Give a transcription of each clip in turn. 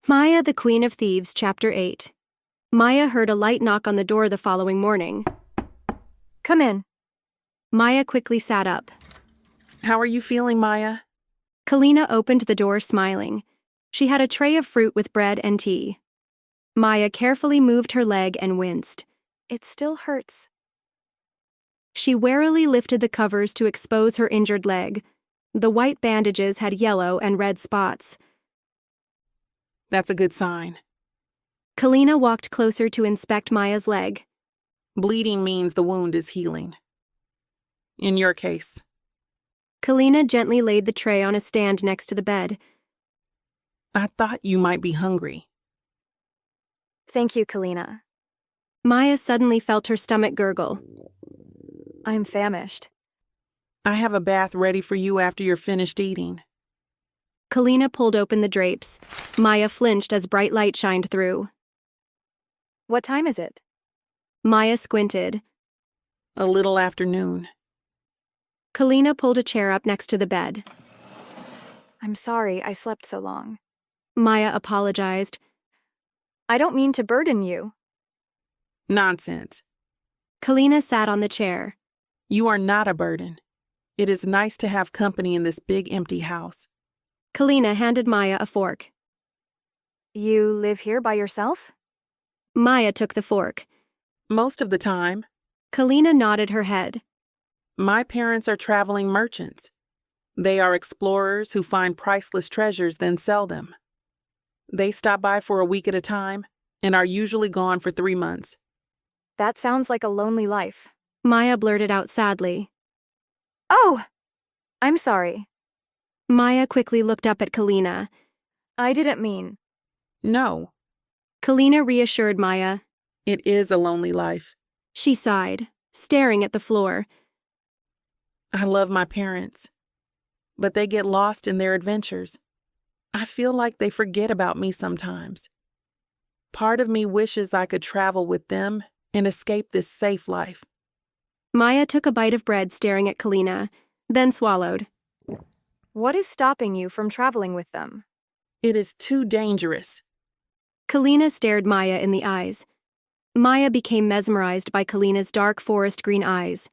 Maya, the Queen of Thieves, Chapter 8. Maya heard a light knock on the door the following morning. Come in. Maya quickly sat up. How are you feeling, Maya? Kalina opened the door smiling. She had a tray of fruit with bread and tea. Maya carefully moved her leg and winced. It still hurts. She warily lifted the covers to expose her injured leg. The white bandages had yellow and red spots. That's a good sign. Kalina walked closer to inspect Maya's leg. Bleeding means the wound is healing. In your case. Kalina gently laid the tray on a stand next to the bed. I thought you might be hungry. Thank you, Kalina. Maya suddenly felt her stomach gurgle. I'm famished. I have a bath ready for you after you're finished eating. Kalina pulled open the drapes. Maya flinched as bright light shined through. What time is it? Maya squinted. A little after noon. Kalina pulled a chair up next to the bed. I'm sorry I slept so long. Maya apologized. I don't mean to burden you. Nonsense. Kalina sat on the chair. You are not a burden. It is nice to have company in this big empty house. Kalina handed Maya a fork. You live here by yourself? Maya took the fork. Most of the time. Kalina nodded her head. My parents are traveling merchants. They are explorers who find priceless treasures then sell them. They stop by for a week at a time and are usually gone for 3 months. That sounds like a lonely life. Maya blurted out sadly. Oh! I'm sorry. Maya quickly looked up at Kalina. I didn't mean. No, Kalina reassured Maya. it is a lonely life. She sighed, staring at the floor. I love my parents, but they get lost in their adventures. I feel like they forget about me sometimes. Part of me wishes I could travel with them and escape this safe life. Maya took a bite of bread staring at Kalina, then swallowed. What is stopping you from traveling with them? It is too dangerous. Kalina stared Maya in the eyes. Maya became mesmerized by Kalina's dark forest green eyes.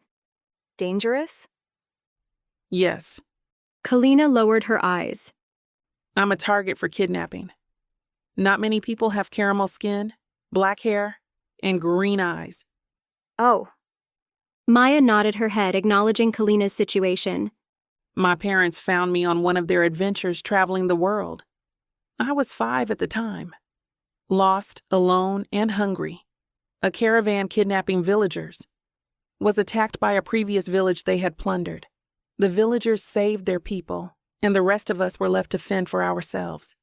Dangerous? Yes, Kalina lowered her eyes. I'm a target for kidnapping. Not many people have caramel skin, black hair, and green eyes. Oh, Maya nodded her head, acknowledging Kalina's situation. My parents found me on one of their adventures traveling the world. I was 5 at the time. Lost, alone, and hungry. A caravan kidnapping villagers. Was attacked by a previous village they had plundered. The villagers saved their people, and the rest of us were left to fend for ourselves.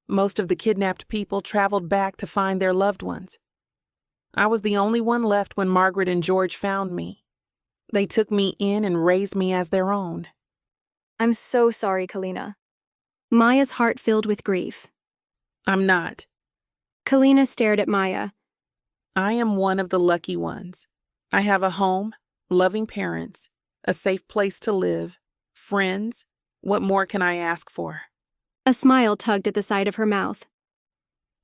Most of the kidnapped people traveled back to find their loved ones. I was the only one left when Margaret and George found me. They took me in and raised me as their own. I'm so sorry, Kalina. Maya's heart filled with grief. I'm not. Kalina stared at Maya. I am one of the lucky ones. I have a home, loving parents, a safe place to live, friends. What more can I ask for? A smile tugged at the side of her mouth.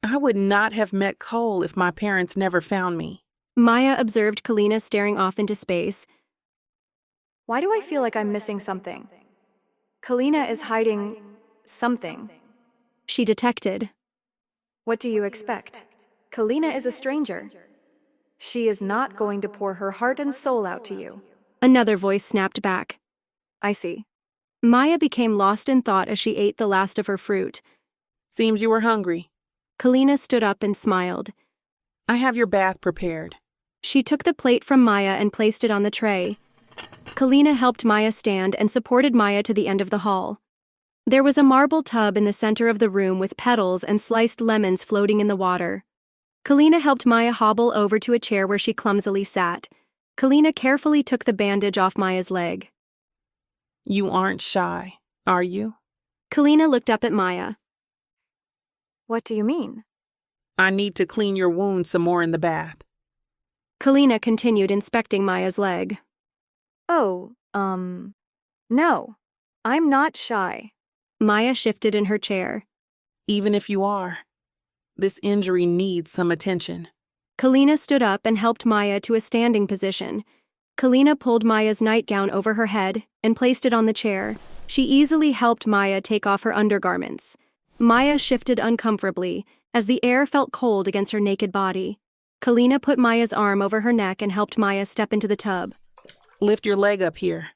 I would not have met Cole if my parents never found me. Maya observed Kalina staring off into space. Why do I feel like I'm missing something? Kalina is hiding something. She detected. What do you expect? Kalina is a stranger. She is not going to pour her heart and soul out to you. Another voice snapped back. I see. Maya became lost in thought as she ate the last of her fruit. Seems you were hungry. Kalina stood up and smiled. I have your bath prepared. She took the plate from Maya and placed it on the tray. Kalina helped Maya stand and supported Maya to the end of the hall. There was a marble tub in the center of the room with petals and sliced lemons floating in the water. Kalina helped Maya hobble over to a chair where she clumsily sat. Kalina carefully took the bandage off Maya's leg. You aren't shy, are you? Kalina looked up at Maya. What do you mean? I need to clean your wound some more in the bath. Kalina continued inspecting Maya's leg. Oh, no. I'm not shy. Maya shifted in her chair. Even if you are, This injury needs some attention. Kalina stood up and helped Maya to a standing position. Kalina pulled Maya's nightgown over her head and placed it on the chair. She easily helped Maya take off her undergarments. Maya shifted uncomfortably as the air felt cold against her naked body. Kalina put Maya's arm over her neck and helped Maya step into the tub. Lift your leg up here.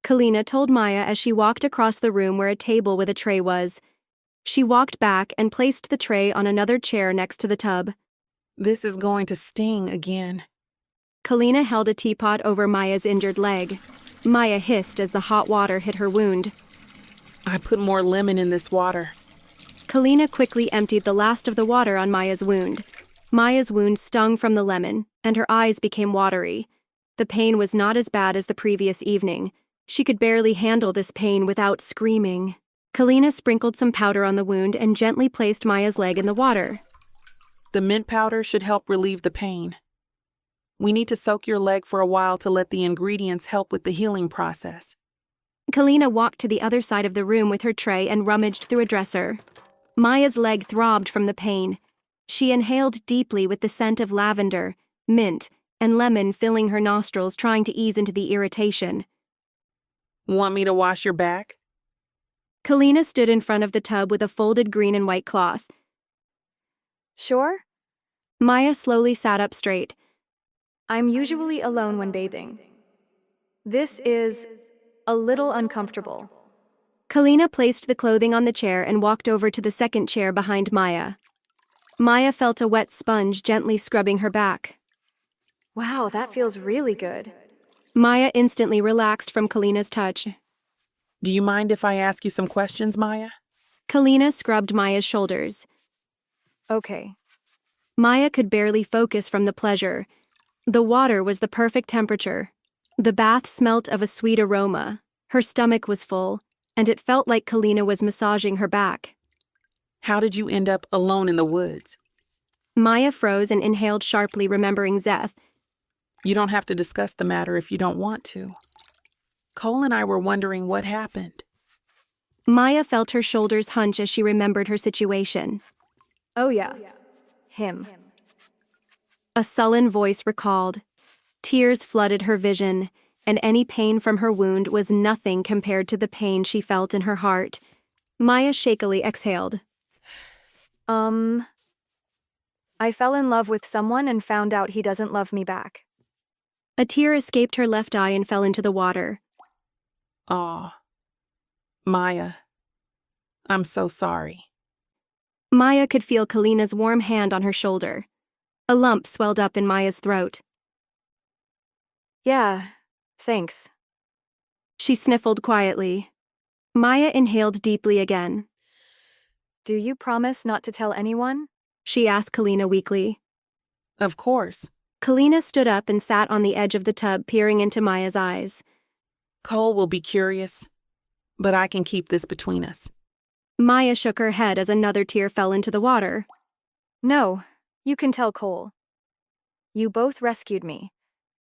Kalina told Maya as she walked across the room where a table with a tray was. She walked back and placed the tray on another chair next to the tub. This is going to sting again. Kalina held a teapot over Maya's injured leg. Maya hissed as the hot water hit her wound. I put more lemon in this water. Kalina quickly emptied the last of the water on Maya's wound. Maya's wound stung from the lemon, and her eyes became watery. The pain was not as bad as the previous evening. She could barely handle this pain without screaming. Kalina sprinkled some powder on the wound and gently placed Maya's leg in the water. The mint powder should help relieve the pain. We need to soak your leg for a while to let the ingredients help with the healing process. Kalina walked to the other side of the room with her tray and rummaged through a dresser. Maya's leg throbbed from the pain. She inhaled deeply with the scent of lavender, mint, and lemon filling her nostrils, trying to ease into the irritation. Want me to wash your back? Kalina stood in front of the tub with a folded green and white cloth. Sure? Maya slowly sat up straight. I'm usually alone when bathing. This is a little uncomfortable. Kalina placed the clothing on the chair and walked over to the second chair behind Maya. Maya felt a wet sponge gently scrubbing her back. Wow, that feels really good. Maya instantly relaxed from Kalina's touch. Do you mind if I ask you some questions, Maya? Kalina scrubbed Maya's shoulders. Okay. Maya could barely focus from the pleasure. The water was the perfect temperature. The bath smelt of a sweet aroma. Her stomach was full, and it felt like Kalina was massaging her back. How did you end up alone in the woods? Maya froze and inhaled sharply, remembering Zeth. You don't have to discuss the matter if you don't want to. Cole and I were wondering what happened. Maya felt her shoulders hunch as she remembered her situation. Oh yeah. Him. A sullen voice recalled. Tears flooded her vision, and any pain from her wound was nothing compared to the pain she felt in her heart. Maya shakily exhaled. I fell in love with someone and found out he doesn't love me back. A tear escaped her left eye and fell into the water. Aw. Maya. I'm so sorry. Maya could feel Kalina's warm hand on her shoulder. A lump swelled up in Maya's throat. Yeah, thanks. She sniffled quietly. Maya inhaled deeply again. Do you promise not to tell anyone? She asked Kalina weakly. Of course. Kalina stood up and sat on the edge of the tub, peering into Maya's eyes. Cole will be curious, but I can keep this between us. Maya shook her head as another tear fell into the water. No, you can tell Cole. You both rescued me.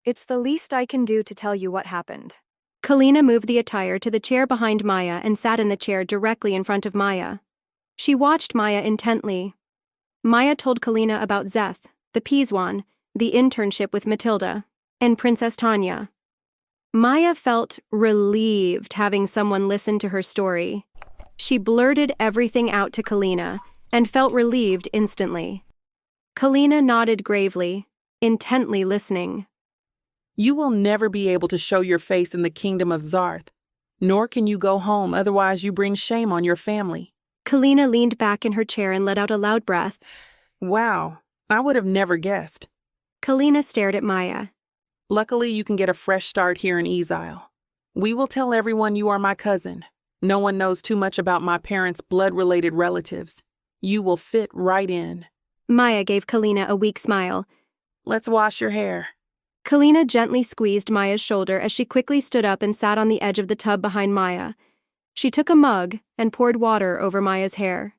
It's the least I can do to tell you what happened. Kalina moved the attire to the chair behind Maya and sat in the chair directly in front of Maya. She watched Maya intently. Maya told Kalina about Zeth, the Peaswan, the internship with Matilda, and Princess Tanya. Maya felt relieved having someone listen to her story. She blurted everything out to Kalina and felt relieved instantly. Kalina nodded gravely, intently listening. You will never be able to show your face in the kingdom of Zarth, nor can you go home, otherwise you bring shame on your family. Kalina leaned back in her chair and let out a loud breath. Wow, I would have never guessed. Kalina stared at Maya. Luckily, you can get a fresh start here in Ezile. We will tell everyone you are my cousin. No one knows too much about my parents' blood-related relatives. You will fit right in. Maya gave Kalina a weak smile. Let's wash your hair. Kalina gently squeezed Maya's shoulder as she quickly stood up and sat on the edge of the tub behind Maya. She took a mug and poured water over Maya's hair.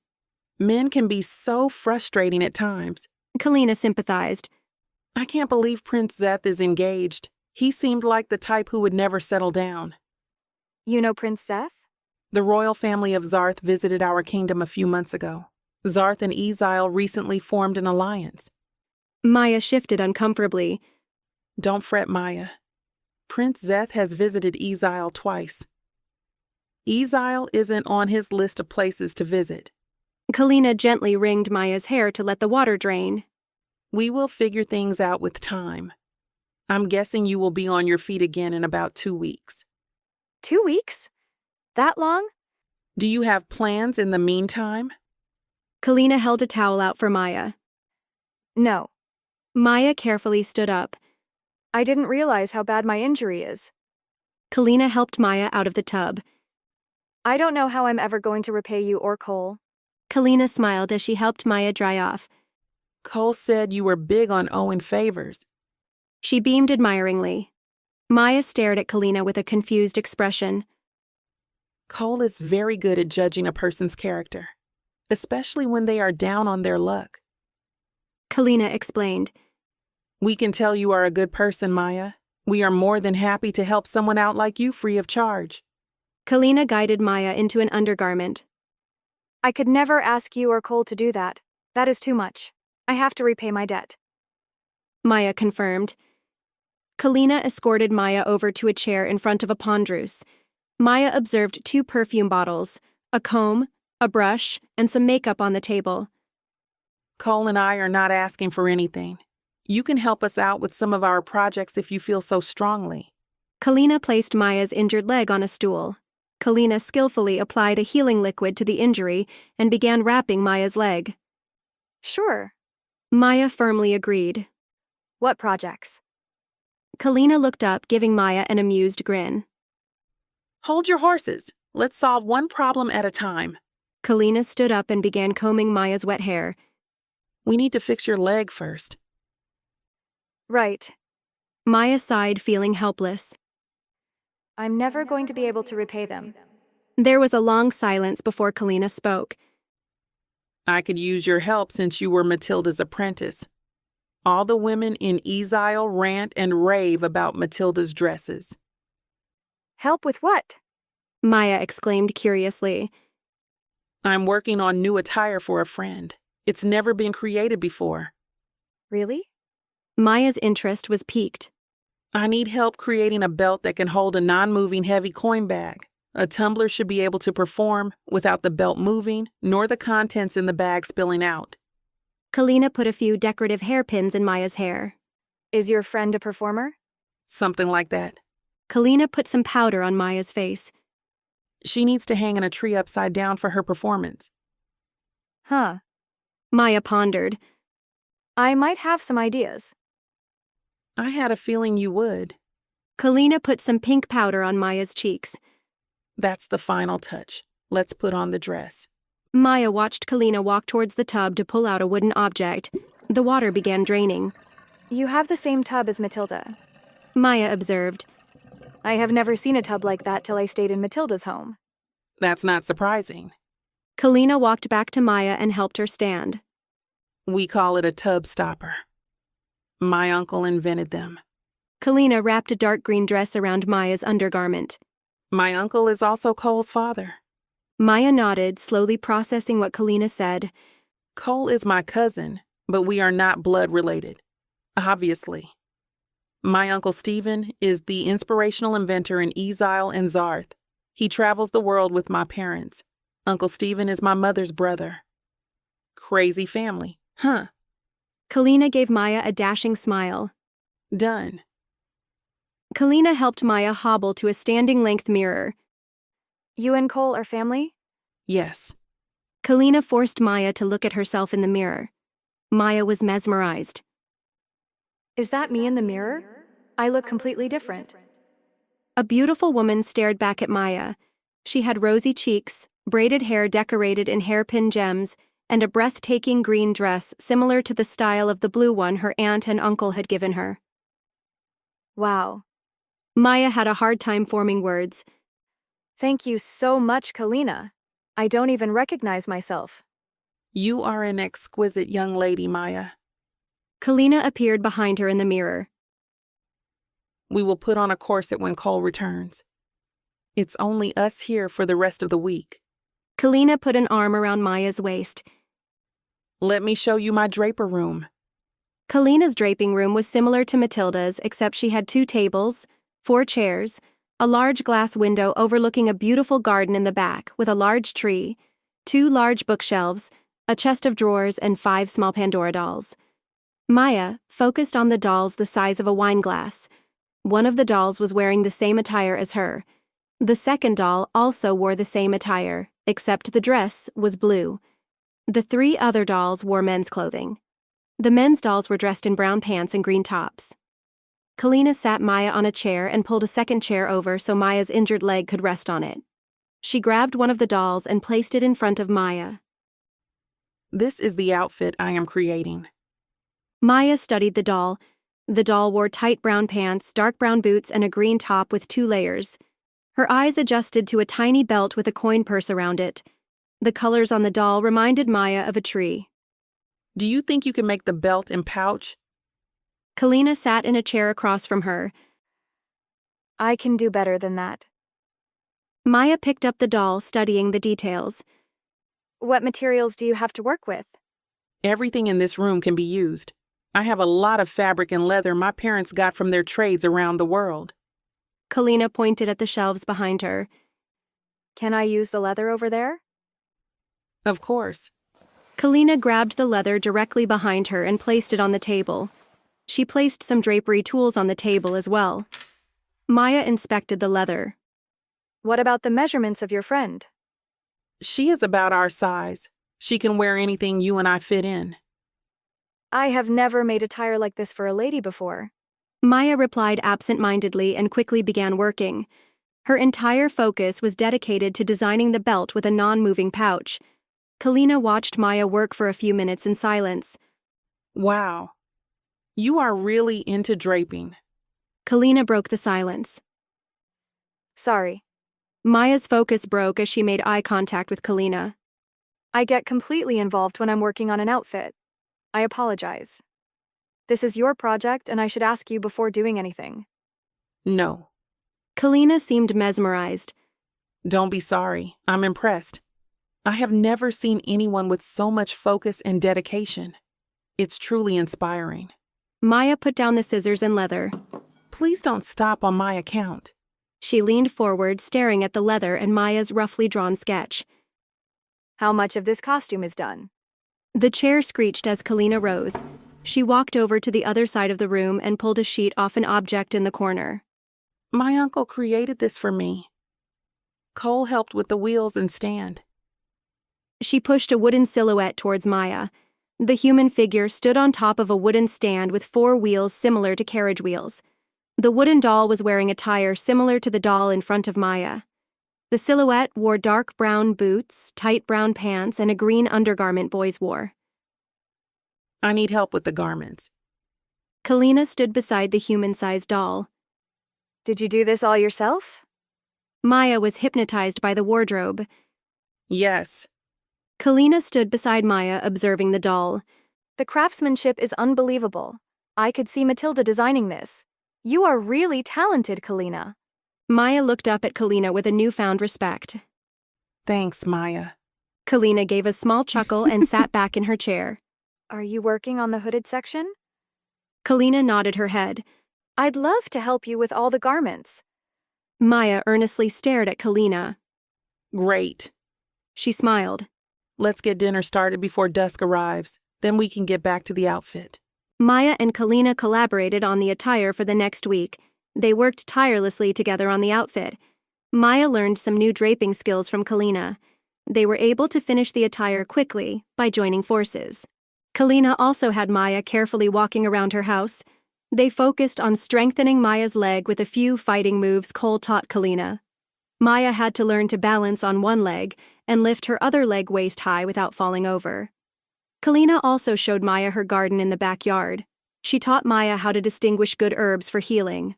Men can be so frustrating at times. Kalina sympathized. I can't believe Prince Zeth is engaged. He seemed like the type who would never settle down. You know Prince Zeth? The royal family of Zarth visited our kingdom a few months ago. Zarth and Ezile recently formed an alliance. Maya shifted uncomfortably. Don't fret, Maya. Prince Zeth has visited Ezile twice. Ezile isn't on his list of places to visit. Kalina gently wringed Maya's hair to let the water drain. We will figure things out with time. I'm guessing you will be on your feet again in about 2 weeks. 2 weeks? That long? Do you have plans in the meantime? Kalina held a towel out for Maya. No. Maya carefully stood up. I didn't realize how bad my injury is. Kalina helped Maya out of the tub. I don't know how I'm ever going to repay you or Cole. Kalina smiled as she helped Maya dry off. Cole said you were big on owing favors. She beamed admiringly. Maya stared at Kalina with a confused expression. Cole is very good at judging a person's character, especially when they are down on their luck. Kalina explained. We can tell you are a good person, Maya. We are more than happy to help someone out like you free of charge. Kalina guided Maya into an undergarment. I could never ask you or Cole to do that. That is too much. I have to repay my debt. Maya confirmed. Kalina escorted Maya over to a chair in front of a pondroos. Maya observed 2 perfume bottles, a comb, a brush, and some makeup on the table. Cole and I are not asking for anything. You can help us out with some of our projects if you feel so strongly. Kalina placed Maya's injured leg on a stool. Kalina skillfully applied a healing liquid to the injury and began wrapping Maya's leg. Sure. Maya firmly agreed. What projects? Kalina looked up, giving Maya an amused grin. Hold your horses. Let's solve one problem at a time. Kalina stood up and began combing Maya's wet hair. We need to fix your leg first. Right. Maya sighed, feeling helpless. I'm never going to be able to repay them. There was a long silence before Kalina spoke. I could use your help since you were Matilda's apprentice. All the women in Ezile rant and rave about Matilda's dresses. Help with what? Maya exclaimed curiously. I'm working on new attire for a friend. It's never been created before. Really? Maya's interest was piqued. I need help creating a belt that can hold a non-moving heavy coin bag. A tumbler should be able to perform without the belt moving, nor the contents in the bag spilling out. Kalina put a few decorative hairpins in Maya's hair. Is your friend a performer? Something like that. Kalina put some powder on Maya's face. She needs to hang in a tree upside down for her performance. Huh. Maya pondered. I might have some ideas. I had a feeling you would. Kalina put some pink powder on Maya's cheeks. That's the final touch. Let's put on the dress. Maya watched Kalina walk towards the tub to pull out a wooden object. The water began draining. You have the same tub as Matilda. Maya observed. I have never seen a tub like that till I stayed in Matilda's home. That's not surprising. Kalina walked back to Maya and helped her stand. We call it a tub stopper. My uncle invented them. Kalina wrapped a dark green dress around Maya's undergarment. My uncle is also Cole's father. Maya nodded, slowly processing what Kalina said. Cole is my cousin, but we are not blood related. Obviously. My uncle Stephen is the inspirational inventor in Ezile and Zarth. He travels the world with my parents. Uncle Stephen is my mother's brother. Crazy family, huh? Kalina gave Maya a dashing smile. Done. Kalina helped Maya hobble to a standing-length mirror. You and Cole are family? Yes. Kalina forced Maya to look at herself in the mirror. Maya was mesmerized. Is that me in the mirror? I look completely different. A beautiful woman stared back at Maya. She had rosy cheeks, braided hair decorated in hairpin gems, and a breathtaking green dress similar to the style of the blue one her aunt and uncle had given her. Wow. Maya had a hard time forming words. Thank you so much, Kalina. I don't even recognize myself. You are an exquisite young lady, Maya. Kalina appeared behind her in the mirror. We will put on a corset when Cole returns. It's only us here for the rest of the week. Kalina put an arm around Maya's waist. Let me show you my draper room. Kalina's draping room was similar to Matilda's, except she had 2 tables, 4 chairs, a large glass window overlooking a beautiful garden in the back with a large tree, 2 large bookshelves, a chest of drawers, and 5 small Pandora dolls. Maya focused on the dolls the size of a wine glass. One of the dolls was wearing the same attire as her. The second doll also wore the same attire, except the dress was blue. The 3 other dolls wore men's clothing. The men's dolls were dressed in brown pants and green tops. Kalina sat Maya on a chair and pulled a second chair over so Maya's injured leg could rest on it. She grabbed one of the dolls and placed it in front of Maya. This is the outfit I am creating. Maya studied the doll. The doll wore tight brown pants, dark brown boots, and a green top with 2 layers. Her eyes adjusted to a tiny belt with a coin purse around it. The colors on the doll reminded Maya of a tree. Do you think you can make the belt and pouch? Kalina sat in a chair across from her. I can do better than that. Maya picked up the doll, studying the details. What materials do you have to work with? Everything in this room can be used. I have a lot of fabric and leather my parents got from their trades around the world. Kalina pointed at the shelves behind her. Can I use the leather over there? Of course. Kalina grabbed the leather directly behind her and placed it on the table. She placed some drapery tools on the table as well. Maya inspected the leather. What about the measurements of your friend? She is about our size. She can wear anything you and I fit in. I have never made attire like this for a lady before. Maya replied absent-mindedly and quickly began working. Her entire focus was dedicated to designing the belt with a non-moving pouch. Kalina watched Maya work for a few minutes in silence. Wow. You are really into draping. Kalina broke the silence. Sorry. Maya's focus broke as she made eye contact with Kalina. I get completely involved when I'm working on an outfit. I apologize. This is your project and I should ask you before doing anything. No. Kalina seemed mesmerized. Don't be sorry. I'm impressed. I have never seen anyone with so much focus and dedication. It's truly inspiring. Maya put down the scissors and leather. Please don't stop on my account. She leaned forward, staring at the leather and Maya's roughly drawn sketch. How much of this costume is done? The chair screeched as Kalina rose. She walked over to the other side of the room and pulled a sheet off an object in the corner. My uncle created this for me. Cole helped with the wheels and stand. She pushed a wooden silhouette towards Maya. The human figure stood on top of a wooden stand with 4 wheels similar to carriage wheels. The wooden doll was wearing attire similar to the doll in front of Maya. The silhouette wore dark brown boots, tight brown pants, and a green undergarment boys wore. I need help with the garments. Kalina stood beside the human-sized doll. Did you do this all yourself? Maya was hypnotized by the wardrobe. Yes. Kalina stood beside Maya, observing the doll. The craftsmanship is unbelievable. I could see Matilda designing this. You are really talented, Kalina. Maya looked up at Kalina with a newfound respect. Thanks, Maya. Kalina gave a small chuckle and sat back in her chair. Are you working on the hooded section? Kalina nodded her head. I'd love to help you with all the garments. Maya earnestly stared at Kalina. Great. She smiled. Let's get dinner started before dusk arrives. Then we can get back to the outfit. Maya and Kalina collaborated on the attire for the next week. They worked tirelessly together on the outfit. Maya learned some new draping skills from Kalina. They were able to finish the attire quickly by joining forces. Kalina also had Maya carefully walking around her house. They focused on strengthening Maya's leg with a few fighting moves Cole taught Kalina. Maya had to learn to balance on one leg and lift her other leg waist-high without falling over. Kalina also showed Maya her garden in the backyard. She taught Maya how to distinguish good herbs for healing.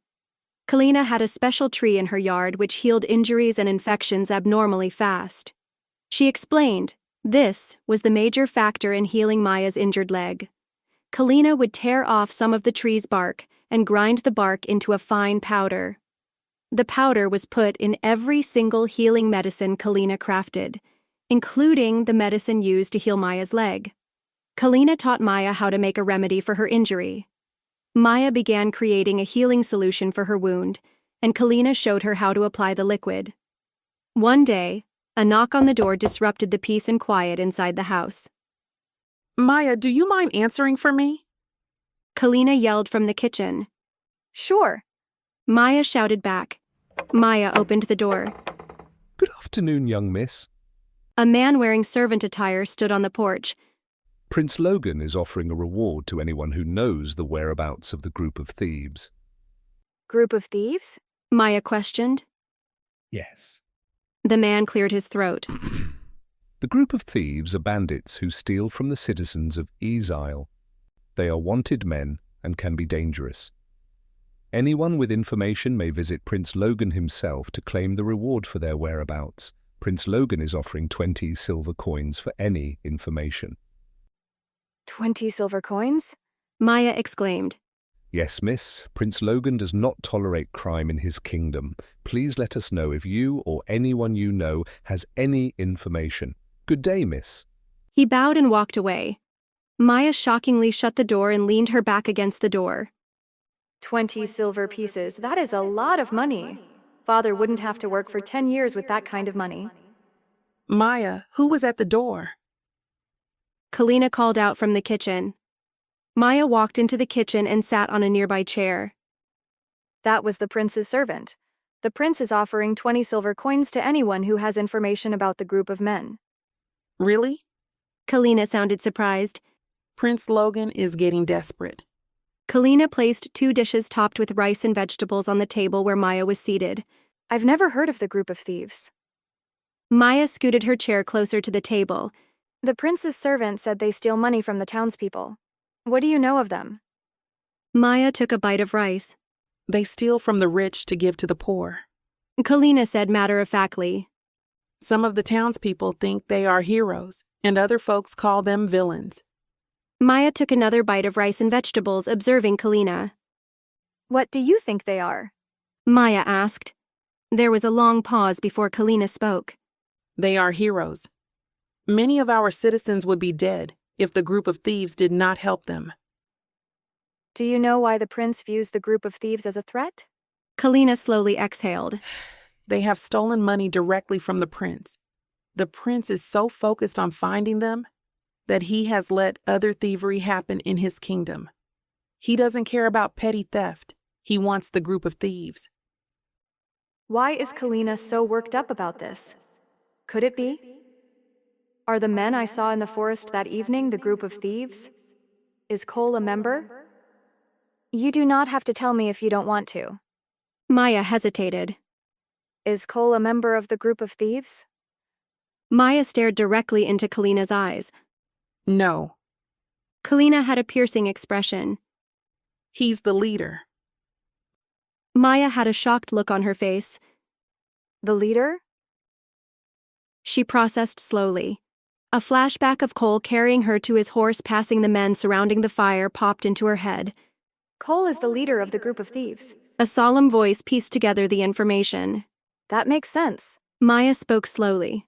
Kalina had a special tree in her yard which healed injuries and infections abnormally fast. She explained this was the major factor in healing Maya's injured leg. Kalina would tear off some of the tree's bark and grind the bark into a fine powder. The powder was put in every single healing medicine Kalina crafted, including the medicine used to heal Maya's leg. Kalina taught Maya how to make a remedy for her injury. Maya began creating a healing solution for her wound, and Kalina showed her how to apply the liquid. One day, a knock on the door disrupted the peace and quiet inside the house. Maya, do you mind answering for me? Kalina yelled from the kitchen. Sure. Maya shouted back. Maya opened the door. Good afternoon, young miss. A man wearing servant attire stood on the porch. Prince Logan is offering a reward to anyone who knows the whereabouts of the group of thieves. Group of thieves? Maya questioned. Yes. The man cleared his throat. The group of thieves are bandits who steal from the citizens of Isle. They are wanted men and can be dangerous. Anyone with information may visit Prince Logan himself to claim the reward for their whereabouts. Prince Logan is offering 20 silver coins for any information. 20 silver coins? Maya exclaimed. Yes, miss. Prince Logan does not tolerate crime in his kingdom. Please let us know if you or anyone you know has any information. Good day, miss. He bowed and walked away. Maya shockingly shut the door and leaned her back against the door. 20 silver pieces, that is a lot of money. Father wouldn't have to work for 10 years with that kind of money. Maya, who was at the door? Kalina called out from the kitchen. Maya walked into the kitchen and sat on a nearby chair. That was the prince's servant. The prince is offering 20 silver coins to anyone who has information about the group of men. Really? Kalina sounded surprised. Prince Logan is getting desperate. Kalina placed 2 dishes topped with rice and vegetables on the table where Maya was seated. I've never heard of the group of thieves. Maya scooted her chair closer to the table. The prince's servant said they steal money from the townspeople. What do you know of them? Maya took a bite of rice. They steal from the rich to give to the poor. Kalina said matter-of-factly. Some of the townspeople think they are heroes, and other folks call them villains. Maya took another bite of rice and vegetables, observing Kalina. What do you think they are? Maya asked. There was a long pause before Kalina spoke. They are heroes. Many of our citizens would be dead if the group of thieves did not help them. Do you know why the prince views the group of thieves as a threat? Kalina slowly exhaled. They have stolen money directly from the prince. The prince is so focused on finding them that he has let other thievery happen in his kingdom. He doesn't care about petty theft. He wants the group of thieves. Why is Kalina so worked up about this? Could it be? Are the men I saw in the forest that evening the group of thieves? Is Cole a member? You do not have to tell me if you don't want to. Maya hesitated. Is Cole a member of the group of thieves? Maya stared directly into Kalina's eyes. No. Kalina had a piercing expression. He's the leader. Maya had a shocked look on her face. The leader? She processed slowly. A flashback of Cole carrying her to his horse passing the men surrounding the fire popped into her head. Cole is the leader of the group of thieves. A solemn voice pieced together the information. That makes sense. Maya spoke slowly.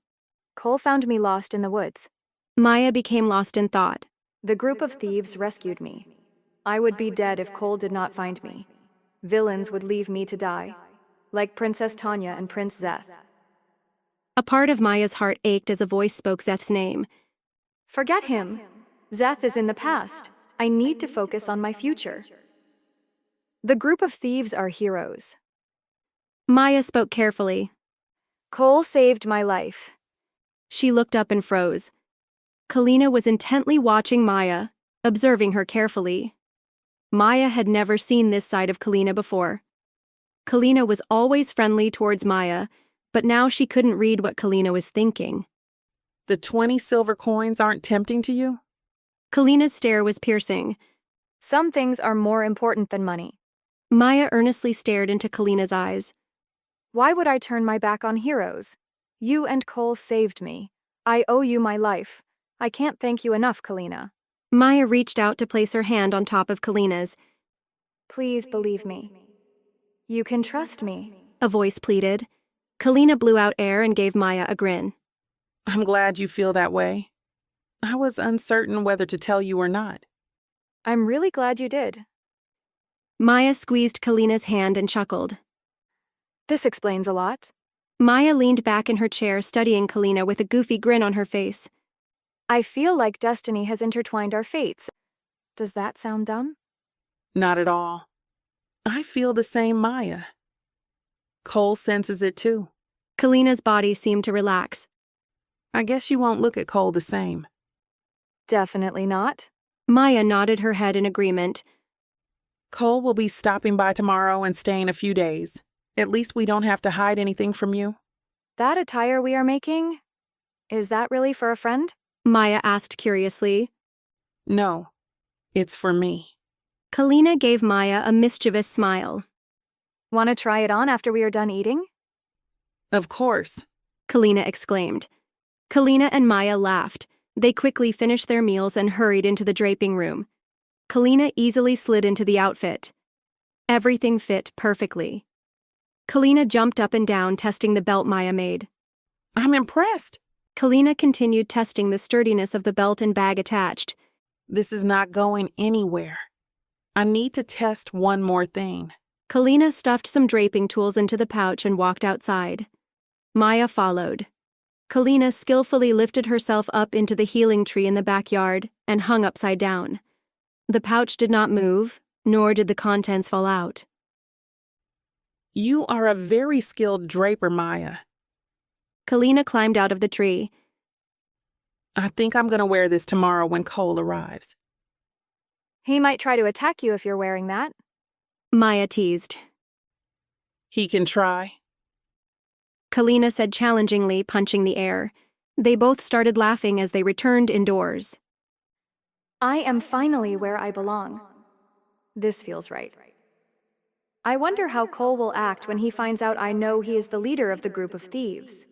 Cole found me lost in the woods. Maya became lost in thought. The group of thieves rescued me. I would be dead if Cole did not find me. Villains would leave me to die, like Princess Tanya and Prince Zeth. A part of Maya's heart ached as a voice spoke Zeth's name. Forget him. Zeth is in the past. I need to focus on my future. The group of thieves are heroes. Maya spoke carefully. Cole saved my life. She looked up and froze. Kalina was intently watching Maya, observing her carefully. Maya had never seen this side of Kalina before. Kalina was always friendly towards Maya, but now she couldn't read what Kalina was thinking. The 20 silver coins aren't tempting to you? Kalina's stare was piercing. Some things are more important than money. Maya earnestly stared into Kalina's eyes. Why would I turn my back on heroes? You and Cole saved me. I owe you my life. I can't thank you enough, Kalina. Maya reached out to place her hand on top of Kalina's. Please believe me. You can trust me. A voice pleaded. Kalina blew out air and gave Maya a grin. I'm glad you feel that way. I was uncertain whether to tell you or not. I'm really glad you did. Maya squeezed Kalina's hand and chuckled. This explains a lot. Maya leaned back in her chair, studying Kalina with a goofy grin on her face. I feel like destiny has intertwined our fates. Does that sound dumb? Not at all. I feel the same, Maya. Cole senses it too. Kalina's body seemed to relax. I guess you won't look at Cole the same. Definitely not. Maya nodded her head in agreement. Cole will be stopping by tomorrow and staying a few days. At least we don't have to hide anything from you. That attire we are making? Is that really for a friend? Maya asked curiously. No, it's for me. Kalina gave Maya a mischievous smile. Want to try it on after we are done eating? Of course. Kalina exclaimed. Kalina and Maya laughed. They quickly finished their meals and hurried into the draping room. Kalina easily slid into the outfit. Everything fit perfectly. Kalina jumped up and down, testing the belt Maya made. I'm impressed. Kalina continued testing the sturdiness of the belt and bag attached. This is not going anywhere. I need to test one more thing. Kalina stuffed some draping tools into the pouch and walked outside. Maya followed. Kalina skillfully lifted herself up into the healing tree in the backyard and hung upside down. The pouch did not move, nor did the contents fall out. You are a very skilled draper, Maya. Kalina climbed out of the tree. I think I'm going to wear this tomorrow when Cole arrives. He might try to attack you if you're wearing that. Maya teased. He can try. Kalina said challengingly, punching the air. They both started laughing as they returned indoors. I am finally where I belong. This feels right. I wonder how Cole will act when he finds out I know he is the leader of the group of thieves.